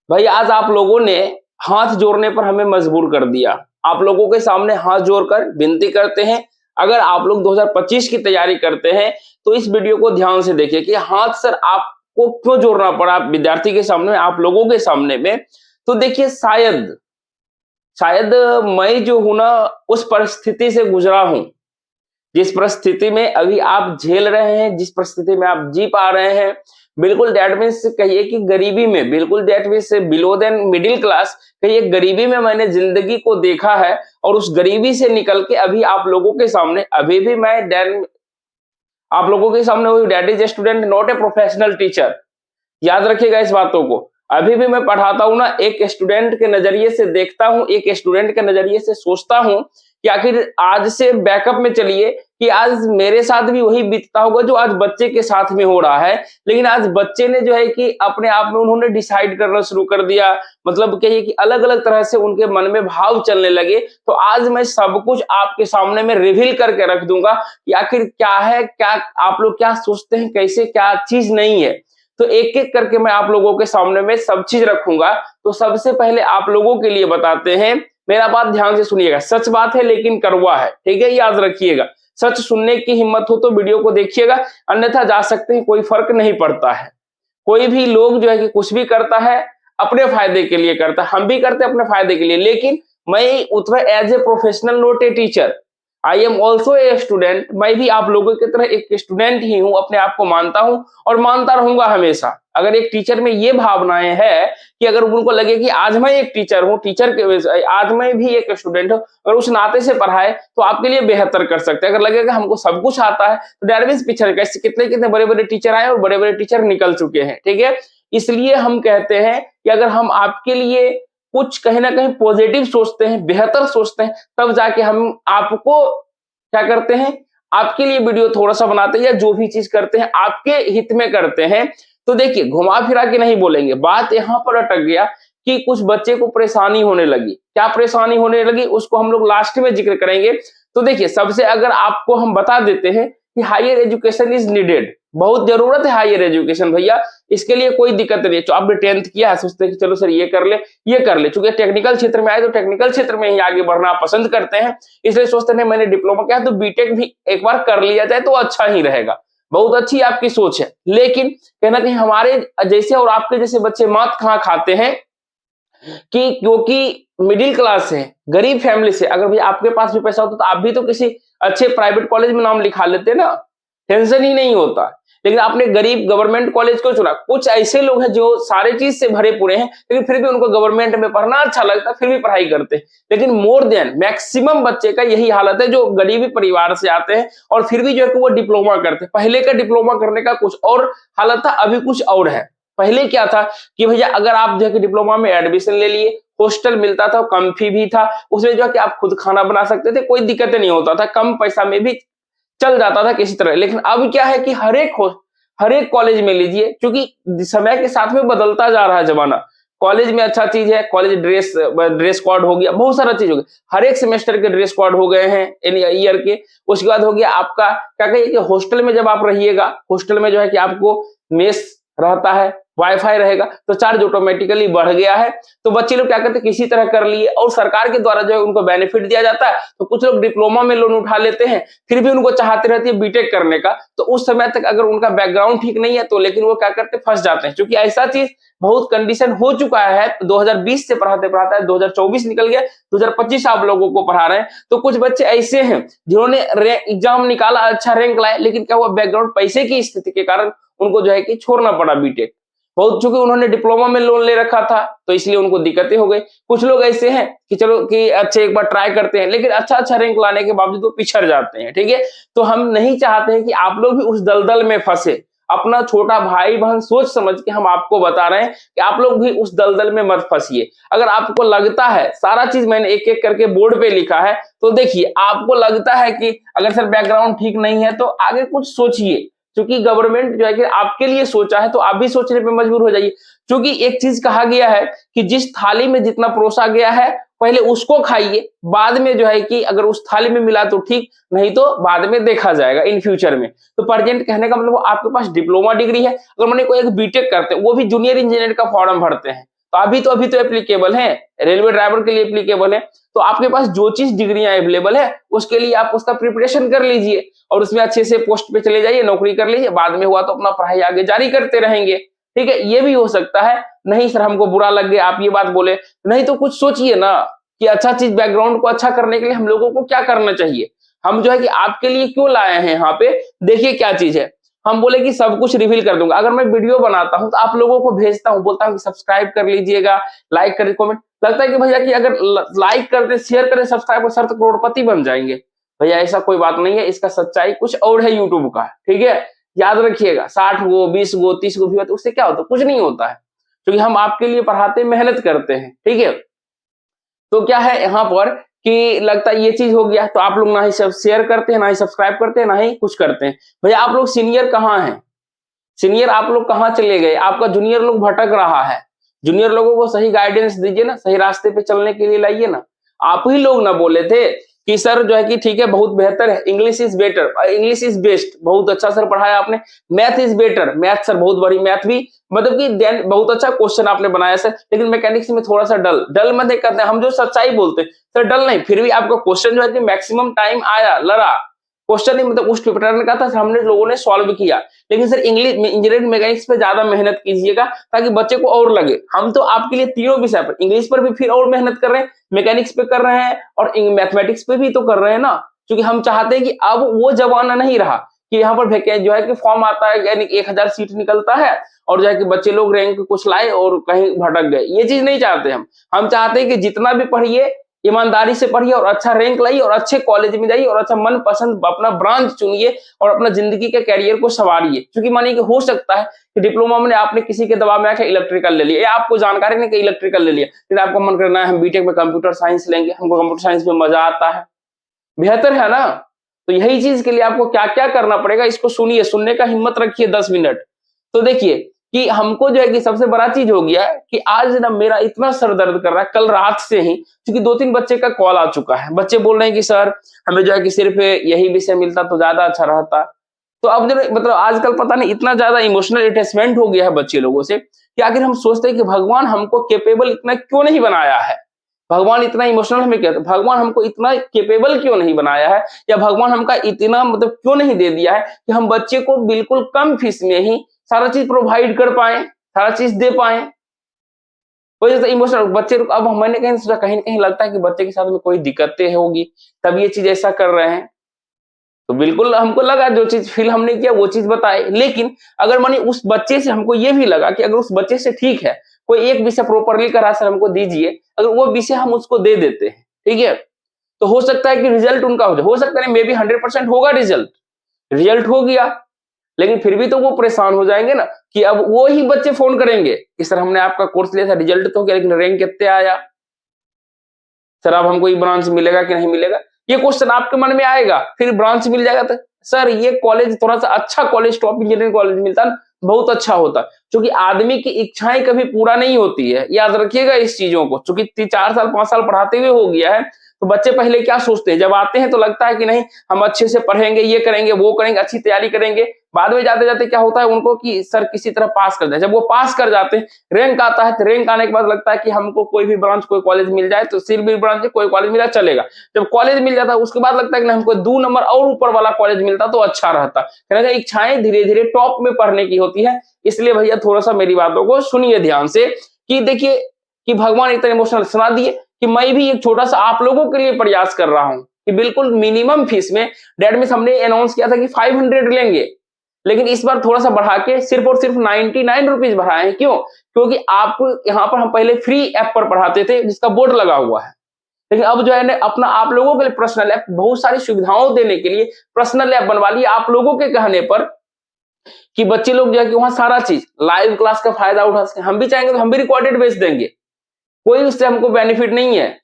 भाई आज आप लोगों ने हाथ जोड़ने पर हमें मजबूर कर दिया। आप लोगों के सामने हाथ जोड़कर विनती करते हैं, अगर आप लोग 2025 की तैयारी करते हैं तो इस वीडियो को ध्यान से देखिए कि हाथ सर आपको क्यों जोड़ना पड़ा विद्यार्थी के सामने, आप लोगों के सामने में। तो देखिए शायद शायद मैं जो हूं ना उस परिस्थिति से गुजरा हूं, जिस परिस्थिति में अभी आप झेल रहे हैं, जिस परिस्थिति में आप जी पा रहे हैं, बिल्कुल दैट मीन्स कहिए कि गरीबी में, बिल्कुल that means below than middle class, कहिए गरीबी में मैंने जिंदगी को देखा है। और उस गरीबी से निकल के अभी आप लोगों के सामने, अभी भी मैं आप लोगों के सामने हूँ। That is a student not a professional teacher, याद रखिएगा इस बातों को। अभी भी मैं पढ़ाता हूं ना, एक स्टूडेंट के नजरिए से देखता हूं, एक स्टूडेंट के नजरिए से सोचता हूं कि आखिर आज से बैकअप में चलिए कि आज मेरे साथ भी वही बीतता होगा जो आज बच्चे के साथ में हो रहा है। लेकिन आज बच्चे ने जो है कि अपने आप में उन्होंने डिसाइड करना शुरू कर दिया, मतलब कहिए कि अलग अलग तरह से उनके मन में भाव चलने लगे। तो आज मैं सब कुछ आपके सामने में रिवील करके रख दूंगा कि आखिर क्या है, क्या आप लोग क्या सोचते हैं, कैसे क्या चीज नहीं है। तो एक एक करके मैं आप लोगों के सामने में सब चीज रखूंगा। तो सबसे पहले आप लोगों के लिए बताते हैं, मेरा बात ध्यान से सुनिएगा, सच बात है लेकिन कड़वा है, ठीक है, याद रखिएगा। सच सुनने की हिम्मत हो तो वीडियो को देखिएगा, अन्यथा जा सकते हैं, कोई फर्क नहीं पड़ता है। कोई भी लोग जो है कि कुछ भी करता है अपने फायदे के लिए करता है, हम भी करते हैं अपने फायदे के लिए। लेकिन मैं उतना as a professional not a teacher, I am also a student, मैं भी आप लोगों की तरह एक स्टूडेंट ही हूं, अपने आप को मानता हूं और मानता रहूंगा हमेशा। अगर एक टीचर में ये भावनाएं है कि अगर उनको लगे कि आज मैं एक टीचर हूं, टीचर के आज मैं भी एक स्टूडेंट हूं, अगर उस नाते से पढ़ाए तो आपके लिए बेहतर कर सकते हैं। अगर लगेगा हमको सब कुछ आता है तो डेटाबेस पीछे कैसे कितने कितने बड़े बड़े टीचर आए और बड़े बड़े टीचर निकल चुके हैं, ठीक है। इसलिए हम कहते हैं कि अगर हम आपके लिए कुछ कहीं ना कहीं पॉजिटिव सोचते हैं, बेहतर सोचते हैं, तब जाके हम आपको क्या करते हैं, आपके लिए वीडियो थोड़ा सा बनाते हैं या जो भी चीज करते हैं आपके हित में करते हैं। तो देखिए घुमा फिरा के नहीं बोलेंगे, बात यहां पर अटक गया कि कुछ बच्चे को परेशानी होने लगी। क्या परेशानी होने लगी उसको हम लोग लास्ट में जिक्र करेंगे। तो देखिए सबसे अगर आपको हम बता देते हैं कि हायर एजुकेशन इज नीडेड, बहुत जरूरत है हायर एजुकेशन भैया, इसके लिए कोई दिक्कत नहीं है। तो आपने 10th किया है, सोचते हैं कि चलो सर ये कर ले ये कर ले, चूंकि टेक्निकल क्षेत्र में आए तो टेक्निकल क्षेत्र में ही आगे बढ़ना पसंद करते हैं, इसलिए सोचते हैं मैंने डिप्लोमा किया तो बीटेक भी एक बार कर लिया जाए तो अच्छा ही रहेगा। बहुत अच्छी आपकी सोच है, लेकिन कहीं ना कहीं हमारे जैसे और आपके जैसे बच्चे मात कहाँ खाते हैं कि क्योंकि मिडिल क्लास है, गरीब फैमिली से, अगर भाई आपके पास भी पैसा होता तो आप भी तो किसी अच्छे प्राइवेट कॉलेज में नाम लिखा लेते ना, टेंशन ही नहीं होता। लेकिन आपने गरीब गवर्नमेंट कॉलेज को चुना। कुछ ऐसे लोग हैं जो सारे चीज से भरे पूरे हैं लेकिन फिर भी उनको गवर्नमेंट में पढ़ना अच्छा लगता है, फिर भी पढ़ाई करते हैं। लेकिन मोर देन मैक्सिमम बच्चे का यही हालत है जो गरीबी परिवार से आते हैं और फिर भी जो है कि वो डिप्लोमा करते हैं। पहले का डिप्लोमा करने का कुछ और हालत था, अभी कुछ और है। पहले क्या था कि भैया अगर आप जो है कि डिप्लोमा में एडमिशन ले लिए, हॉस्टल मिलता था, कम फी भी था, उसमें जो है कि आप खुद खाना बना सकते थे, कोई दिक्कत नहीं होता था, कम पैसा में भी चल जाता था किसी तरह। लेकिन अब क्या है कि हर एक कॉलेज में लीजिए, क्योंकि समय के साथ में बदलता जा रहा है जमाना। कॉलेज में अच्छा चीज है, कॉलेज ड्रेस कोड हो गया, बहुत सारा चीज हो गया, हर एक सेमेस्टर के ड्रेस कोड हो गए हैं ईयर के। उसके बाद हो गया आपका क्या कहिए कि हॉस्टल में जब आप रहिएगा, हॉस्टल में जो है कि आपको मेस रहता है, वाईफाई रहेगा, तो चार्ज ऑटोमेटिकली बढ़ गया है। तो बच्चे लोग क्या करते हैं किसी तरह कर लिए और सरकार के द्वारा जो है उनको बेनिफिट दिया जाता है, तो कुछ लोग डिप्लोमा में लोन उठा लेते हैं, फिर भी उनको चाहते रहती है बीटेक करने का। तो उस समय तक अगर उनका बैकग्राउंड ठीक नहीं है तो लेकिन वो क्या करते फंस जाते हैं, क्योंकि ऐसा चीज बहुत कंडीशन हो चुका है। 2020 से पढ़ाते पढ़ाते 2024 निकल गया, 2025 आप लोगों को पढ़ा रहे हैं। तो कुछ बच्चे ऐसे हैं जिन्होंने एग्जाम निकाला, अच्छा रैंक लाए, लेकिन क्या हुआ बैकग्राउंड पैसे की स्थिति के कारण उनको जो है कि छोड़ना पड़ा बीटेक। बहुत चूंकि उन्होंने डिप्लोमा में लोन ले रखा था तो इसलिए उनको दिक्कतें हो गई। कुछ लोग ऐसे हैं कि चलो कि अच्छे एक बार ट्राई करते हैं, लेकिन अच्छा रैंक लाने के बावजूद वो पिछड़ जाते हैं, ठीक है। तो हम नहीं चाहते हैं कि आप लोग भी उस दलदल में फंसे। अपना छोटा भाई बहन सोच समझ के हम आपको बता रहे हैं कि आप लोग भी उस दलदल में मत फंसिए। अगर आपको लगता है, सारा चीज मैंने एक एक करके बोर्ड पे लिखा है, तो देखिए आपको लगता है कि अगर सर बैकग्राउंड ठीक नहीं है तो आगे कुछ सोचिए, क्योंकि गवर्नमेंट जो है कि आपके लिए सोचा है तो आप भी सोचने पे मजबूर हो जाइए। क्योंकि एक चीज कहा गया है कि जिस थाली में जितना परोसा गया है पहले उसको खाइए, बाद में जो है कि अगर उस थाली में मिला तो ठीक, नहीं तो बाद में देखा जाएगा इन फ्यूचर में। तो प्रेजेंट कहने का मतलब आपके पास डिप्लोमा डिग्री है, अगर मैंने कोई एक बीटेक करते हैं, वो भी जूनियर इंजीनियर का फॉर्म भरते हैं, तो अभी तो एप्लीकेबल है, रेलवे ड्राइवर के लिए एप्लीकेबल है। तो आपके पास जो चीज डिग्रियां अवेलेबल है उसके लिए आप उसका प्रिपरेशन कर लीजिए और उसमें अच्छे से पोस्ट पे चले जाइए, नौकरी कर लीजिए, बाद में हुआ तो अपना पढ़ाई आगे जारी करते रहेंगे। ठीक है, ये भी हो सकता है। नहीं सर हमको बुरा लग गया आप ये बात बोले, नहीं तो कुछ सोचिए ना कि अच्छा चीज, बैकग्राउंड को अच्छा करने के लिए हम लोगों को क्या करना चाहिए। हम जो है कि आपके लिए क्यों लाए हैं यहाँ पे, देखिए क्या चीज है। हम बोले कि सब कुछ रिवील कर दूंगा, अगर मैं वीडियो बनाता हूं तो आप लोगों को भेजता हूं, बोलता हूं कि सब्सक्राइब कर लीजिएगा, लाइक करें, कमेंट। लगता है कि भैया कि अगर लाइक कर दे, शेयर करें, सब्सक्राइब कर, सर तो करोड़पति बन जाएंगे। भैया ऐसा कोई बात नहीं है, इसका सच्चाई कुछ और है यूट्यूब का। ठीक है, याद रखिएगा, 60 गो 20 गो 30 गो व्यू तो उससे क्या होता है, कुछ नहीं होता है, क्योंकि हम आपके लिए पढ़ाते मेहनत करते हैं। ठीक है, तो क्या है यहाँ पर कि लगता है ये चीज हो गया तो आप लोग ना ही सब शेयर करते हैं, ना ही सब्सक्राइब करते हैं, ना ही कुछ करते हैं। भैया आप लोग सीनियर कहाँ हैं, सीनियर आप लोग कहाँ चले गए, आपका जूनियर लोग भटक रहा है। जूनियर लोगों को सही गाइडेंस दीजिए ना, सही रास्ते पे चलने के लिए लाइए ना। आप ही लोग ना बोले थे कि सर जो है कि ठीक है बहुत बेहतर है, English is better, English is best, बहुत अच्छा सर पढ़ाया आपने, math is better, math sir बहुत बड़ी, मैथ भी मतलब कि बहुत अच्छा क्वेश्चन आपने बनाया सर, लेकिन मैकेनिक्स में थोड़ा सा डल मत करते हैं। हम जो सच्चाई बोलते हैं सर डल नहीं, फिर भी आपका क्वेश्चन जो है कि मैक्सिमम टाइम आया, लड़ा क्वेश्चन नहीं, मतलब उस पैटर्न का था, हमने लोगों ने सॉल्व किया। लेकिन सर इंग्लिश इंजीनियरिंग मैकेनिक्स पे ज्यादा मेहनत कीजिएगा ताकि बच्चे को और लगे। हम तो आपके लिए तीनों विषय पर, इंग्लिश पर भी फिर और मेहनत कर रहे हैं, मैकेनिक्स पे कर रहे हैं और मैथमेटिक्स पे भी तो कर रहे हैं ना, क्योंकि हम चाहते हैं कि अब वो जमाना नहीं रहा कि यहाँ पर वैकेंसी जो है कि फॉर्म आता है, यानी 1000 सीट निकलता है और जो है कि बच्चे लोग रैंक कुछ लाए और कहीं भटक गए। ये चीज नहीं चाहते हम चाहते हैं कि जितना भी पढ़िए ईमानदारी से पढ़िए और अच्छा रैंक लाइए और अच्छे कॉलेज में जाइए और अच्छा मन पसंद अपना ब्रांच चुनिए और अपना जिंदगी के कैरियर को संवारिए। क्योंकि मानिए कि हो सकता है कि डिप्लोमा में आपने किसी के दबाव में आकर इलेक्ट्रिकल ले लिया, या आपको जानकारी नहीं कि इलेक्ट्रिकल ले लिया, फिर आपको मन करना है हम बीटेक में कंप्यूटर साइंस लेंगे, हमको कंप्यूटर साइंस में मजा आता है, बेहतर है ना। तो यही चीज के लिए आपको क्या क्या करना पड़ेगा, इसको सुनिए, सुनने का हिम्मत रखिए 10 मिनट। तो देखिए कि हमको जो है कि सबसे बड़ा चीज हो गया है कि आज ना मेरा इतना सर दर्द कर रहा है, कल रात से ही, क्योंकि 2-3 बच्चे का कॉल आ चुका है। बच्चे बोल रहे हैं कि सर हमें जो है कि सिर्फ यही विषय मिलता तो ज्यादा अच्छा रहता। तो अब जो मतलब आजकल पता नहीं इतना ज्यादा इमोशनल अटैचमेंट हो गया है बच्चे लोगों से कि आखिर हम सोचते हैं कि भगवान हमको केपेबल इतना क्यों नहीं बनाया है, भगवान इतना इमोशनल हमें क्या, भगवान हमको इतना केपेबल क्यों नहीं बनाया है, या भगवान हमका इतना मतलब क्यों नहीं दे दिया है कि हम बच्चे को बिल्कुल कम फीस में ही सारा चीज प्रोवाइड कर पाए, सारा चीज दे पाए। वजह से इमोशनल बच्चे, अब मैंने कहीं सोचा कहीं कहीं लगता है कि बच्चे के साथ में कोई दिक्कतें होगी तब ये चीज ऐसा कर रहे हैं। तो बिल्कुल हमको लगा जो चीज फील हमने किया वो चीज बताए, लेकिन अगर मानिए उस बच्चे से हमको ये भी लगा कि अगर उस बच्चे से ठीक है कोई एक विषय प्रॉपरली करा सर हमको दीजिए, अगर वो विषय हम उसको दे देते हैं, ठीक है, तो हो सकता है कि रिजल्ट उनका हो सकता है मे बी 100% होगा रिजल्ट हो गया, लेकिन फिर भी तो वो परेशान हो जाएंगे ना कि अब वो ही बच्चे फोन करेंगे कि सर हमने आपका कोर्स लिया था, रिजल्ट तो हो गया लेकिन रैंक कितने आया, सर अब हमको ये ब्रांच मिलेगा कि नहीं मिलेगा, ये क्वेश्चन आपके मन में आएगा। फिर ब्रांच मिल जाएगा तो सर ये कॉलेज थोड़ा सा अच्छा कॉलेज, टॉप इंजीनियरिंग कॉलेज मिलता ना बहुत अच्छा होता, क्योंकि आदमी की इच्छाएं कभी पूरा नहीं होती है, याद रखिएगा इस चीजों को। क्योंकि 4 साल 5 साल पढ़ाते हुए हो गया है, तो बच्चे पहले क्या सोचते हैं, जब आते हैं तो लगता है कि नहीं हम अच्छे से पढ़ेंगे, ये करेंगे वो करेंगे, अच्छी तैयारी करेंगे, बाद में जाते जाते क्या होता है उनको कि सर किसी तरह पास कर जाए। जब वो पास कर जाते हैं, रैंक आता है, तो रैंक आने के बाद लगता है कि हमको कोई भी ब्रांच कोई कॉलेज मिल जाए, तो सिर्फ भी ब्रांच कोई कॉलेज मिला चलेगा। जब कॉलेज मिल जाता है उसके बाद लगता है कि हमको 2 नंबर और ऊपर वाला कॉलेज मिलता तो अच्छा रहता। कहने का इच्छाएं धीरे धीरे टॉप में पढ़ने की होती है। इसलिए भैया थोड़ा सा मेरी बातों को सुनिए ध्यान से कि देखिए कि भगवान इतना इमोशनल सुना दिए कि मैं भी एक छोटा सा आप लोगों के लिए प्रयास कर रहा हूं कि बिल्कुल मिनिमम फीस में, डेट मींस हमने अनाउंस किया था कि 500 लेंगे, लेकिन इस बार थोड़ा सा बढ़ा के सिर्फ और सिर्फ 99 रुपीज बढ़ाए हैं। क्यों? क्योंकि आपको यहाँ पर हम पहले फ्री ऐप पर पढ़ाते थे जिसका बोर्ड लगा हुआ है, लेकिन अब जो है अपना आप लोगों के लिए पर्सनल ऐप, बहुत सारी सुविधाओं देने के लिए पर्सनल ऐप बनवा लिया आप लोगों के कहने पर कि बच्चे लोग जो है कि वहां सारा चीज लाइव क्लास का फायदा उठा सके। हम भी चाहेंगे तो हम भी रिकॉर्डेड बेच देंगे, कोई उससे हमको बेनिफिट नहीं है।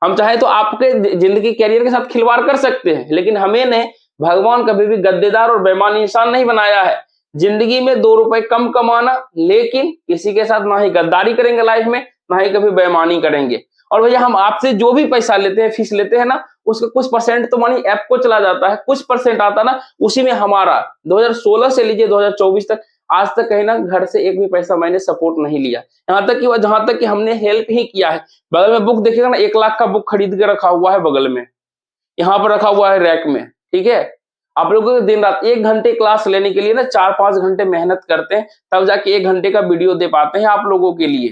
हम चाहे तो आपके जिंदगी कैरियर के साथ खिलवाड़ कर सकते हैं, लेकिन हमें ने भगवान कभी भी गद्देदार और बेईमान इंसान नहीं बनाया है। जिंदगी में 2 रुपए कम कमाना, लेकिन किसी के साथ ना ही गद्दारी करेंगे लाइफ में, ना ही कभी बेईमानी करेंगे। और भैया हम आपसे जो भी पैसा लेते हैं, फीस लेते हैं ना, उसका कुछ परसेंट तो मानी ऐप को चला जाता है, कुछ परसेंट आता ना उसी में हमारा 2016 से लीजिए 2024 तक आज तक कहीं ना घर से एक भी पैसा मैंने सपोर्ट नहीं लिया, यहाँ तक कि जहां तक कि हमने हेल्प ही किया है। बगल में बुक देखिएगा ना, 1 लाख का बुक खरीद के रखा हुआ है बगल में, यहाँ पर रखा हुआ है रैक में, ठीक है। आप लोगों को दिन रात 1 घंटे क्लास लेने के लिए ना 4-5 घंटे मेहनत करते हैं, तब जाके 1 घंटे का वीडियो दे पाते हैं आप लोगों के लिए,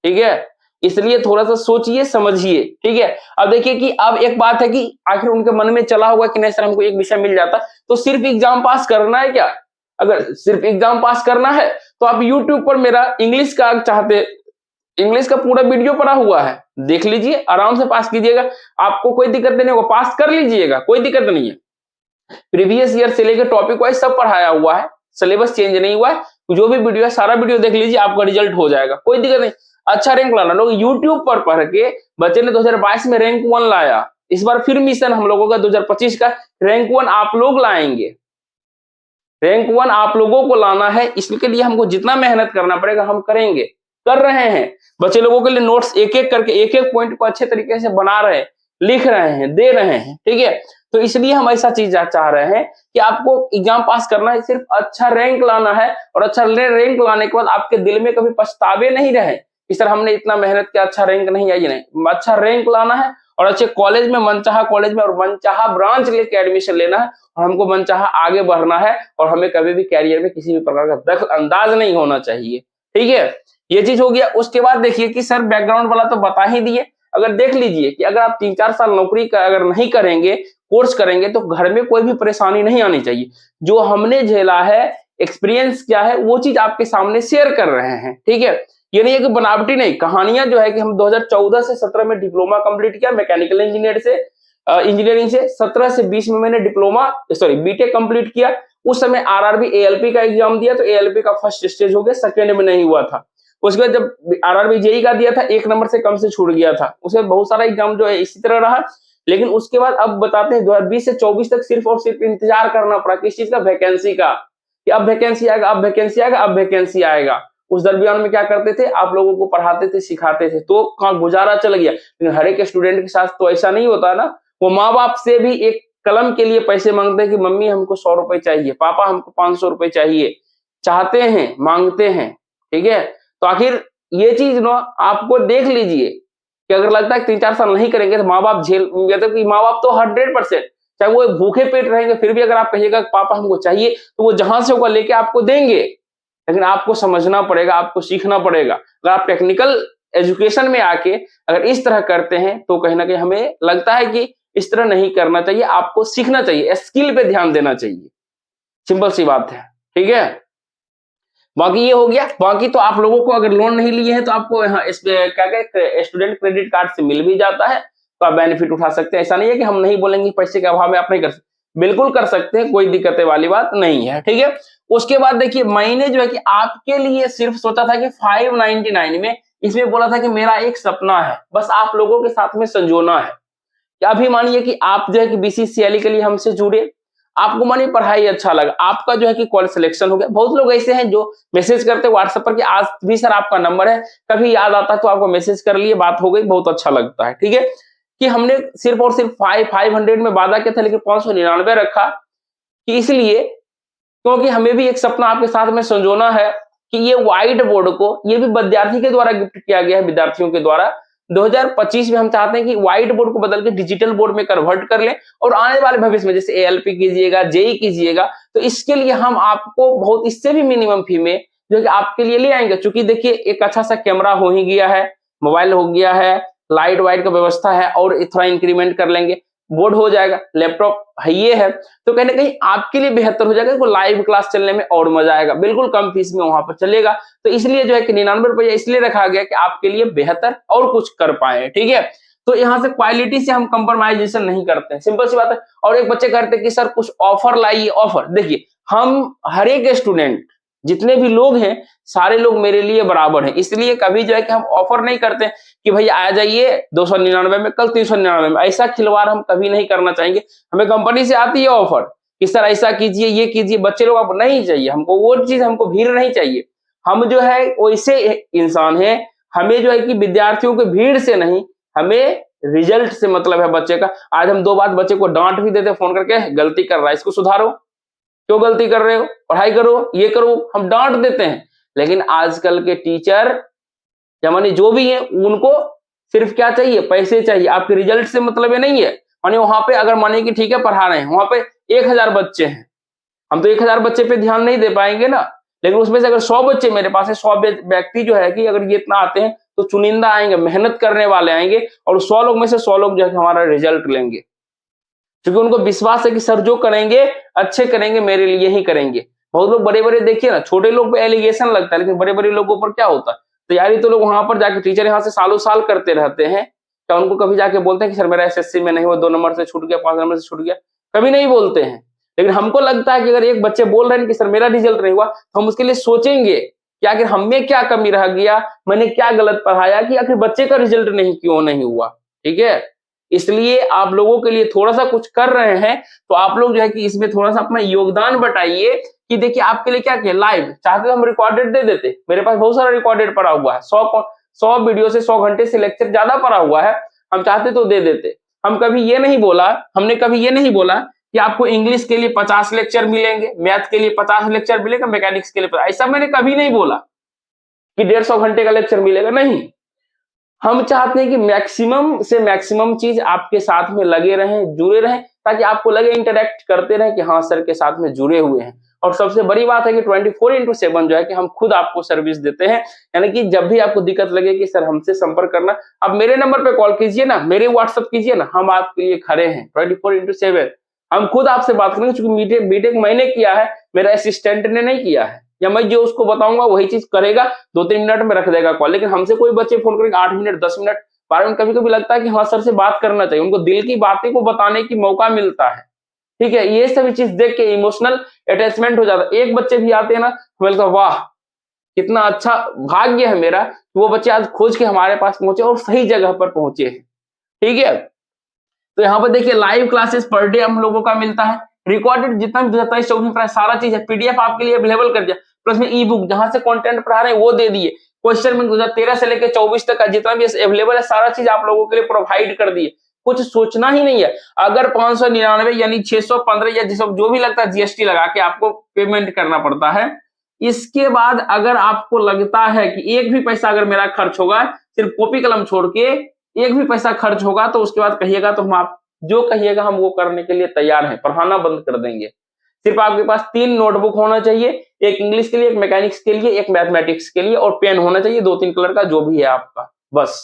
ठीक है। इसलिए थोड़ा सा सोचिए समझिए, ठीक है। अब देखिए कि अब एक बात है कि आखिर उनके मन में चला होगा कि नहीं सर हमको एक विषय मिल जाता तो सिर्फ एग्जाम पास करना है क्या? अगर सिर्फ एग्जाम पास करना है तो आप यूट्यूब पर मेरा इंग्लिश का चाहते, इंग्लिश का पूरा वीडियो पड़ा हुआ है, देख लीजिए, आराम से पास कीजिएगा, आपको कोई दिक्कत नहीं होगा, पास कर लीजिएगा, कोई दिक्कत नहीं है। प्रीवियस ईयर से लेकर टॉपिक वाइज सब पढ़ाया हुआ है, सिलेबस चेंज नहीं हुआ है, जो भी वीडियो है सारा वीडियो देख लीजिए, आपका रिजल्ट हो जाएगा, कोई दिक्कत नहीं। अच्छा रैंक लाना, लोग यूट्यूब पर पढ़ के बच्चे ने 2022 में रैंक 1 लाया, इस बार फिर मिशन हम लोगों का 2025 का रैंक 1 आप लोग लाएंगे, रैंक 1 आप लोगों को लाना है, इसके लिए हमको जितना मेहनत करना पड़ेगा हम करेंगे, कर रहे हैं। बच्चे लोगों के लिए नोट्स एक एक करके एक एक पॉइंट को अच्छे तरीके से बना रहे हैं, लिख रहे हैं, दे रहे हैं, ठीक है। तो इसलिए हम ऐसा चीज चाह रहे हैं कि आपको एग्जाम पास करना है, सिर्फ अच्छा रैंक लाना है, और अच्छा रैंक लाने के बाद आपके दिल में कभी पछतावे नहीं रहे कि सर हमने इतना मेहनत किया, अच्छा रैंक नहीं आई, नहीं, अच्छा रैंक लाना है और अच्छे कॉलेज में, मनचाहा कॉलेज में और मनचाहा ब्रांच लेके एडमिशन लेना है, और हमको मनचाहा आगे बढ़ना है, और हमें कभी भी कैरियर में किसी भी प्रकार का दखल अंदाज नहीं होना चाहिए, ठीक है। ये चीज हो गया। उसके बाद देखिए कि सर बैकग्राउंड वाला तो बता ही दिए, अगर देख लीजिए कि अगर आप 3-4 साल नौकरी का अगर नहीं करेंगे, कोर्स करेंगे, तो घर में कोई भी परेशानी नहीं आनी चाहिए। जो हमने झेला है, एक्सपीरियंस क्या है, वो चीज आपके सामने शेयर कर रहे हैं, ठीक है। ये नहीं है कि बनावटी नहीं, कहानियां जो है कि हम 2014 से 17 में डिप्लोमा कंप्लीट किया मैकेनिकल इंजीनियर से, इंजीनियरिंग से, 17 से 20 में मैंने बीटेक कंप्लीट किया। उस समय आरआरबी एएलपी का एग्जाम दिया, तो एएलपी का फर्स्ट स्टेज हो गया, सेकेंड में नहीं हुआ था। उसके बाद जब आरआरबी जेई का दिया था, 1 नंबर से कम से छूट गया था। उसके बहुत सारा एग्जाम जो है इसी तरह रहा, लेकिन उसके बाद अब बताते हैं 2020 से 24 तक सिर्फ और सिर्फ इंतजार करना पड़ा किस चीज का, वैकेंसी का, कि अब वैकेंसी आएगा, अब वैकेंसी आएगा, अब वैकेंसी आएगा। उस दरमियान में क्या करते थे, आप लोगों को पढ़ाते थे, सिखाते थे, तो गुजारा चल गया। लेकिन हर एक स्टूडेंट के साथ तो ऐसा नहीं होता ना, वो माँ बाप से भी एक कलम के लिए पैसे मांगते हैं कि मम्मी हमको 100 रुपए चाहिए, पापा हमको 500 रुपए चाहिए, चाहते हैं, मांगते हैं, ठीक है। तो आखिर ये चीज ना आपको देख लीजिए कि अगर लगता है 3-4 साल नहीं करेंगे तो माँ बाप झेल, मतलब कि माँ बाप तो 100%, चाहे वो भूखे पेट रहेंगे, फिर भी अगर आप कहिएगा पापा हमको चाहिए, तो वो जहां से होगा लेके आपको देंगे। लेकिन आपको समझना पड़ेगा, आपको सीखना पड़ेगा। अगर आप टेक्निकल एजुकेशन में आके अगर इस तरह करते हैं, तो कहीं ना कहीं हमें लगता है कि इस तरह नहीं करना चाहिए, आपको सीखना चाहिए, स्किल पे ध्यान देना चाहिए, सिंपल सी बात है, ठीक है। बाकी ये हो गया। बाकी तो आप लोगों को अगर लोन नहीं लिए हैं तो आपको यहाँ इस पे क्या कहते, स्टूडेंट क्रेडिट कार्ड से मिल भी जाता है, तो आप बेनिफिट उठा सकते हैं। ऐसा नहीं है कि हम नहीं बोलेंगे पैसे के अभाव में आप नहीं कर सकते, बिल्कुल कर सकते हैं, कोई दिक्कत वाली बात नहीं है, ठीक है। उसके बाद देखिए मैंने जो है कि आपके लिए सिर्फ सोचा था कि 599 में, इसमें बोला था कि मेरा एक सपना है, बस आप लोगों के साथ में संजोना है। अभी मानिए कि आप जो है कि बीसीसीएल के लिए हमसे जुड़े, आपको मानिए पढ़ाई अच्छा लगा, आपका जो है कि कॉलेज सिलेक्शन हो गया। बहुत लोग ऐसे हैं जो मैसेज करते हैं व्हाट्सएप पर कि आज भी सर आपका नंबर है, कभी याद आता है तो आपको मैसेज कर लिए, बात हो गई, बहुत अच्छा लगता है, ठीक है। कि हमने सिर्फ और सिर्फ 500 में वादा किया था, लेकिन 599 रखा, कि इसलिए क्योंकि हमें भी एक सपना आपके साथ में संजोना है कि ये व्हाइट बोर्ड को, ये भी विद्यार्थी के द्वारा गिफ्ट किया गया है, विद्यार्थियों के द्वारा। 2025 में हम चाहते हैं कि व्हाइट बोर्ड को बदल के डिजिटल बोर्ड में कन्वर्ट कर लें, और आने वाले भविष्य में जैसे एएलपी कीजिएगा, जेई कीजिएगा, तो इसके लिए हम आपको बहुत, इससे भी मिनिमम फी में जो कि आपके लिए ले आएंगे। चूंकि देखिए एक अच्छा सा कैमरा हो ही गया है, मोबाइल हो गया है, लाइट वाइट का व्यवस्था है, और थोड़ा इंक्रीमेंट कर लेंगे, बोर्ड हो जाएगा, लैपटॉप है, ये है, तो कहीं ना कहीं आपके लिए बेहतर हो जाएगा, लाइव क्लास चलने में और मजा आएगा, बिल्कुल कम फीस में वहां पर चलेगा। तो इसलिए जो है कि 99 रुपया इसलिए रखा गया कि आपके लिए बेहतर और कुछ कर पाए, ठीक है। तो यहाँ से क्वालिटी से हम कंप्रोमाइजेशन नहीं करते हैं, सिंपल सी बात है। और एक बच्चे कहते हैं कि सर कुछ ऑफर लाइए, ऑफर देखिए, हम हर एक स्टूडेंट, जितने भी लोग हैं, सारे लोग मेरे लिए बराबर हैं, इसलिए कभी जो है कि हम ऑफर नहीं करते कि भैया आ जाइए 299 में, कल 399 में, ऐसा खिलवाड़ हम कभी नहीं करना चाहेंगे। हमें कंपनी से आती है ऑफर कि सर ऐसा कीजिए, ये कीजिए, बच्चे लोग अब नहीं चाहिए हमको वो चीज, हमको भीड़ नहीं चाहिए। हम जो है वैसे इंसान है, हमें जो है कि विद्यार्थियों की भीड़ से नहीं, हमें रिजल्ट से मतलब है बच्चे का। आज हम 2 बात बच्चे को डांट भी देते फोन करके, गलती कर रहा है इसको सुधारो, क्यों गलती कर रहे हो, पढ़ाई करो, ये करो, हम डांट देते हैं। लेकिन आजकल के टीचर या माने जो भी है, उनको सिर्फ क्या चाहिए, पैसे चाहिए, आपके रिजल्ट से मतलब ये नहीं है। माने वहां पे अगर माने कि ठीक है पढ़ा रहे हैं, वहां पे 1000 बच्चे हैं, हम तो 1000 बच्चे पे ध्यान नहीं दे पाएंगे ना। लेकिन उसमें से अगर 100 बच्चे मेरे पास है, 100 व्यक्ति जो है कि अगर ये इतना आते हैं तो चुनिंदा आएंगे, मेहनत करने वाले आएंगे, और 100 लोग में से 100 लोग जो है हमारा रिजल्ट लेंगे, क्योंकि उनको विश्वास है कि सर जो करेंगे अच्छे करेंगे, मेरे लिए ही करेंगे। बहुत लोग बड़े बड़े देखिए ना, छोटे लोग पे एलिगेशन लगता है, लेकिन बड़े बड़े लोगों पर क्या होता है, तैयारी तो लोग वहां पर जाके टीचर यहाँ से सालों साल करते रहते हैं, क्या उनको कभी जाके बोलते हैं कि सर मेरा एसएससी में नहीं हुआ, 2 नंबर से छूट गया, 5 नंबर से छूट गया, कभी नहीं बोलते हैं। लेकिन हमको लगता है कि अगर एक बच्चे बोल रहे हैं कि सर मेरा रिजल्ट नहीं हुआ, तो हम उसके लिए सोचेंगे कि आखिर हम में क्या कमी रह गया, मैंने क्या गलत पढ़ाया कि आखिर बच्चे का रिजल्ट नहीं क्यों नहीं हुआ। ठीक है, इसलिए आप लोगों के लिए थोड़ा सा कुछ कर रहे हैं, तो आप लोग जो है कि इसमें थोड़ा सा अपना योगदान बटाइए। कि देखिए आपके लिए क्या किया, लाइव चाहते तो हम रिकॉर्डेड दे देते, मेरे पास बहुत सारा रिकॉर्डेड पड़ा हुआ है, 100 वीडियो से 100 घंटे से लेक्चर ज्यादा पड़ा हुआ है, हम चाहते तो दे देते। हम कभी ये नहीं बोला, हमने कभी ये नहीं बोला कि आपको इंग्लिश के लिए 50 लेक्चर मिलेंगे, मैथ के लिए 50 लेक्चर मिलेगा, मैकेनिक्स के लिए 50, ऐसा मैंने कभी नहीं बोला कि 150 घंटे का लेक्चर मिलेगा, नहीं। हम चाहते हैं कि मैक्सिमम से मैक्सिमम चीज आपके साथ में लगे रहें, जुड़े रहें, ताकि आपको लगे इंटरेक्ट करते रहें कि हाँ सर के साथ में जुड़े हुए हैं। और सबसे बड़ी बात है कि 24/7 जो है कि हम खुद आपको सर्विस देते हैं, यानी कि जब भी आपको दिक्कत लगे कि सर हमसे संपर्क करना, आप मेरे नंबर पे कॉल कीजिए ना, मेरे व्हाट्सएप कीजिए ना, हम आपके लिए खड़े हैं 24/7। हम खुद आपसे बात करेंगे, क्योंकि बीटेक मैंने किया है, मेरा असिस्टेंट ने नहीं किया है, या मैं जो उसको बताऊंगा वही चीज करेगा, 2-3 मिनट में रख देगा कॉल। लेकिन हमसे कोई बच्चे फोन करेंगे 8 मिनट, 10 मिनट, 12 मिनट, कभी कभी लगता है कि हाँ सर से बात करना चाहिए, उनको दिल की बातें को बताने की मौका मिलता है। ठीक है, ये सभी चीज देख के इमोशनल अटैचमेंट हो जाता है। एक बच्चे भी आते हैं ना, हमें लगता है वाह कितना अच्छा भाग्य है मेरा, वो बच्चे आज खोज के हमारे पास पहुंचे और सही जगह पर पहुंचे हैं। ठीक है, तो यहाँ पर देखिए लाइव क्लासेस पर डे हम लोगों का मिलता है, रिकॉर्डेड जितना भी 27-24 सारा चीज है, पीडीएफ आपके लिए अवेलेबल कर दिया, प्लस में ई बुक जहां से कंटेंट पढ़ा रहे हैं वो दे दिए, क्वेश्चन में 2013 से लेकर 24 तक का जितना भी अवेलेबल है सारा चीज आप लोगों के लिए प्रोवाइड कर दिए, कुछ सोचना ही नहीं है। अगर 599 यानी 615 या जो भी लगता है जीएसटी लगा के आपको पेमेंट करना पड़ता है, इसके बाद अगर आपको लगता है कि एक भी पैसा अगर मेरा खर्च होगा, सिर्फ कॉपी कलम छोड़ के एक भी पैसा खर्च होगा, तो उसके बाद कहिएगा, तो हम आप जो कहिएगा हम वो करने के लिए तैयार हैं, पढ़ाना बंद कर देंगे। सिर्फ आपके पास 3 नोटबुक होना चाहिए, एक इंग्लिश के लिए, एक मैकेनिक्स के लिए, एक मैथमेटिक्स के लिए, और पेन होना चाहिए 2-3 कलर का जो भी है आपका, बस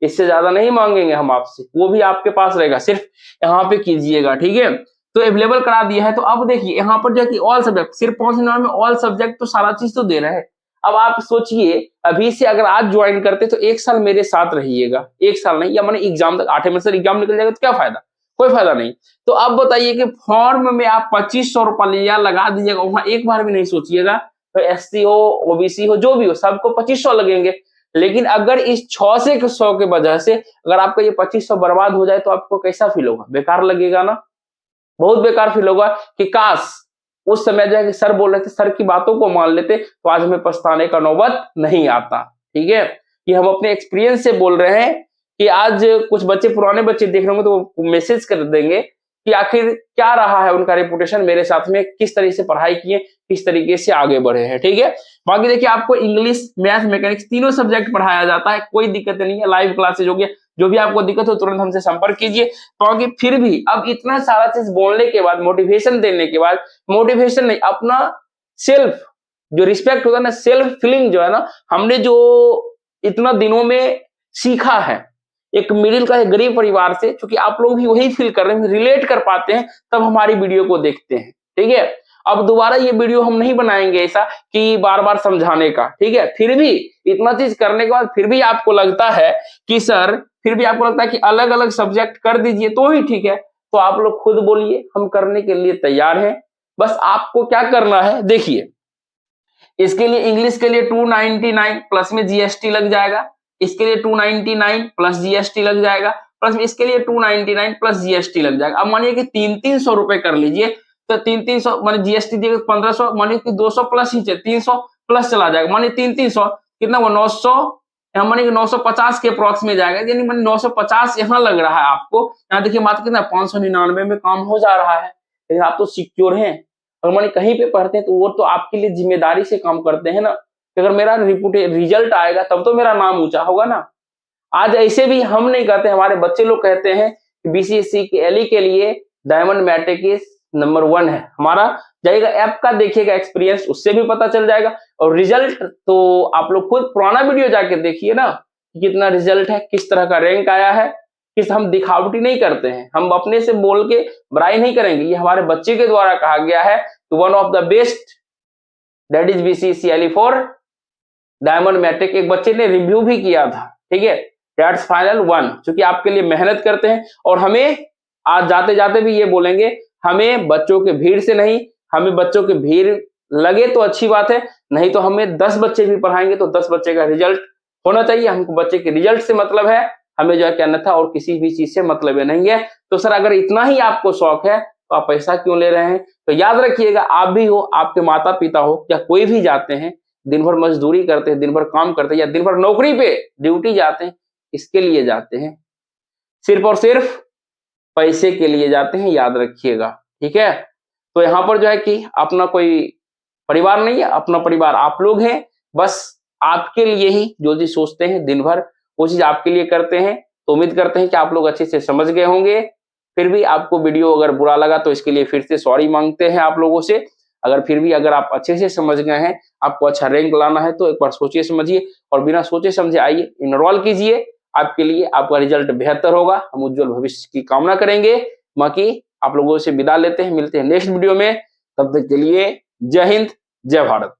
इससे ज्यादा नहीं मांगेंगे हम आपसे, वो भी आपके पास रहेगा, सिर्फ यहाँ पे कीजिएगा। ठीक है, तो अवेलेबल करा दिया है। तो अब देखिए यहाँ पर जो है कि ऑल सब्जेक्ट, सिर्फ 5 में ऑल सब्जेक्ट तो सारा चीज तो दे रहे हैं। अब आप सोचिए, अभी से अगर आज ज्वाइन करते तो 1 साल मेरे साथ रहिएगा, 1 साल नहीं, या मैंने एग्जाम तक 8 में से एग्जाम निकल जाएगा तो क्या फायदा, कोई फायदा नहीं। तो अब बताइए कि फॉर्म में आप 2500 रुपया लगा दीजिएगा, वहां एक बार भी नहीं सोचिएगा, तो एससी हो, ओबीसी हो, जो भी हो, सबको 2500 लगेंगे। लेकिन अगर इस 6 से 100 के वजह से अगर आपका ये 2500 बर्बाद हो जाए, तो आपको कैसा फील होगा, बेकार लगेगा ना, बहुत बेकार फील होगा कि काश उस समय जो है कि सर बोल रहे थे, सर की बातों को मान लेते तो आज हमें पछताने का नौबत नहीं आता। ठीक है, कि हम अपने एक्सपीरियंस से बोल रहे हैं कि आज कुछ बच्चे, पुराने बच्चे देख रहे होंगे तो वो मैसेज कर देंगे कि आखिर क्या रहा है उनका रेपुटेशन मेरे साथ में, किस तरह से पढ़ाई किए, किस तरीके से आगे बढ़े हैं। ठीक है, बाकी देखिए आपको इंग्लिश, मैथ, मैकेनिक्स तीनों सब्जेक्ट पढ़ाया जाता है, कोई दिक्कत नहीं है, लाइव क्लासेज हो गया, जो भी आपको दिक्कत हो तुरंत हमसे संपर्क कीजिए। क्योंकि फिर भी अब इतना सारा चीज बोलने के बाद, मोटिवेशन देने के बाद, मोटिवेशन नहीं, अपना सेल्फ जो रिस्पेक्ट होता है ना, सेल्फ फीलिंग जो है ना, हमने जो इतना दिनों में सीखा है, एक मिडिल क्लास गरीब परिवार से, क्योंकि आप लोग भी वही फील कर रहे हैं, रिलेट कर पाते हैं, तब हमारी वीडियो को देखते हैं। ठीक है, अब दोबारा ये वीडियो हम नहीं बनाएंगे ऐसा कि बार बार समझाने का। ठीक है, फिर भी इतना चीज करने के बाद फिर भी आपको लगता है कि सर, फिर भी आपको लगता है कि अलग अलग सब्जेक्ट कर दीजिए तो ही ठीक है, तो आप लोग खुद बोलिए, हम करने के लिए तैयार हैं। बस आपको क्या करना है, देखिए इसके लिए इंग्लिश के लिए 299 प्लस में जीएसटी लग जाएगा, इसके लिए 299 प्लस जीएसटी लग जाएगा, प्लस में इसके लिए 299 प्लस जीएसटी लग जाएगा। अब मानिए कि 300 रुपए कर लीजिए, तो 300 मानिए जीएसटी दिएगा 1500, मानिए कि 200 प्लस ही 300 प्लस चला जाएगा, मानिए 300 कितना हुआ 900, यहाँ मानिए कि 950 के अप्रॉक्स में जाएगा, यानी मानिए 950 यहाँ लग रहा है आपको। यहाँ देखिए मात्र कितना 599 में काम हो जा रहा है, लेकिन आप तो सिक्योर हैं, अगर मान कहीं पे पढ़ते हैं तो वो तो आपके लिए जिम्मेदारी से काम करते हैं ना, कि अगर मेरा रिजल्ट आएगा तब तो मेरा नाम ऊंचा होगा ना। आज ऐसे भी हम नहीं कहते, हमारे बच्चे लोग कहते हैं कि बीसीएसई के एलई के लिए डायमंड मैट्रिक्स नंबर 1 है। हमारा जाइएगा ऐप का देखिएगा एक्सपीरियंस, उससे भी पता चल जाएगा। और रिजल्ट तो आप लोग खुद पुराना वीडियो जाके देखिए ना कि कितना रिजल्ट है, किस तरह का रैंक आया है। किस हम दिखावटी नहीं करते हैं, हम अपने से बोल के बड़ाई नहीं करेंगे। ये हमारे बच्चे के द्वारा कहा गया है कि one of the best that is BCSE LE for diamond matric. एक बच्चे ने रिव्यू भी किया था, ठीक है, दैट्स फाइनल 1, क्योंकि आपके लिए मेहनत करते हैं। और हमें आज जाते जाते भी ये बोलेंगे, हमें बच्चों के भीड़ से नहीं, हमें बच्चों की भीड़ लगे तो अच्छी बात है, नहीं तो हमें 10 बच्चे भी पढ़ाएंगे तो 10 बच्चे का रिजल्ट होना चाहिए। हमको बच्चे के रिजल्ट से मतलब है, हमें जो है क्या अन्यथा और किसी भी चीज से मतलब नहीं है। तो सर अगर इतना ही आपको शौक है तो आप पैसा क्यों ले रहे हैं? तो याद रखिएगा, आप भी हो, आपके माता पिता हो, या कोई भी जाते हैं, दिन भर मजदूरी करते हैं, दिन भर काम करते हैं, या दिन भर नौकरी पे ड्यूटी जाते हैं, इसके लिए जाते हैं, सिर्फ और सिर्फ पैसे के लिए जाते हैं, याद रखिएगा, ठीक है। तो यहाँ पर जो है कि अपना कोई परिवार नहीं है, अपना परिवार आप लोग हैं। बस आपके लिए ही जो चीज सोचते हैं दिन भर वो चीज आपके लिए करते हैं। तो उम्मीद करते हैं कि आप लोग अच्छे से समझ गए होंगे। फिर भी आपको वीडियो अगर बुरा लगा तो इसके लिए फिर से सॉरी मांगते हैं आप लोगों से। अगर फिर भी अगर आप अच्छे से समझ गए हैं, आपको अच्छा रैंक लाना है, तो एक बार सोचिए समझिए और बिना सोचे समझे आइए, इनरोल कीजिए। आपके लिए आपका रिजल्ट बेहतर होगा, हम उज्जवल भविष्य की कामना करेंगे। बाकी आप लोगों से विदा लेते हैं, मिलते हैं नेक्स्ट वीडियो में। तब तक के लिए जय हिंद, जय भारत।